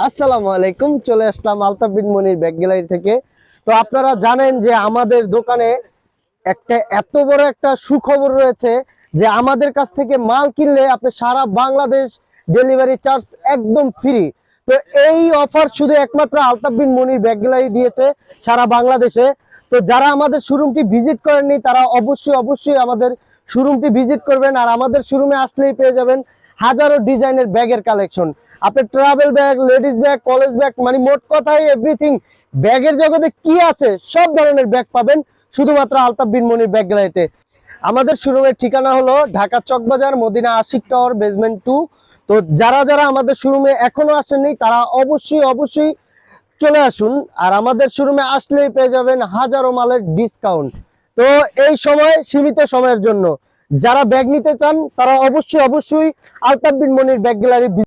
আসসালামু আলাইকুম, চলে আসলাম আলতাফ বিন মনির ব্যাগ গ্যালারি থেকে। তো আপনারা জানেন যে আমাদের দোকানে একটা এত বড় একটা সুখবর রয়েছে যে আমাদের কাছ থেকে মাল কিনলে আপনি সারা বাংলাদেশ ডেলিভারি চার্জ একদম ফ্রি। তো এই অফার শুধু একমাত্র আলতাফ বিন মনির ব্যাগ গ্যালারি দিয়েছে সারা বাংলাদেশে। তো যারা আমাদের শোরুমটি ভিজিট করেননি তারা অবশ্যই আমাদের শোরুমটি ভিজিট করবেন, আর আমাদের শোরুমে আসলেই পেয়ে যাবেন হাজারো ডিজাইনের ব্যাগের কালেকশন। আপনি travel bag, ladies bag, college bag, মানে মোট কথাই এভরিথিং, ব্যাগের জগতে কি আছে সব ধরনের ব্যাগ পাবেন শুধুমাত্র আলতাফ বিন মনির ব্যাগ গ্যালারিতে। আমাদের শোরুমের ঠিকানা হলো ঢাকা চকবাজার, মদিনা আশিক টাওয়ার, বেসমেন্ট 2। তো যারা যারা আমাদের শোরুমে এখনো আসেননি তারা অবশ্যই চলে আসুন, আর আমাদের শোরুমে আসলেই পেয়ে যাবেন হাজারো মালের ডিসকাউন্ট। তো এই সময় সীমিত সময়ের জন্য যারা ব্যাগ নিতে চান তারা অবশ্যই আলতাফ বিন মনির ব্যাগ গ্যালারি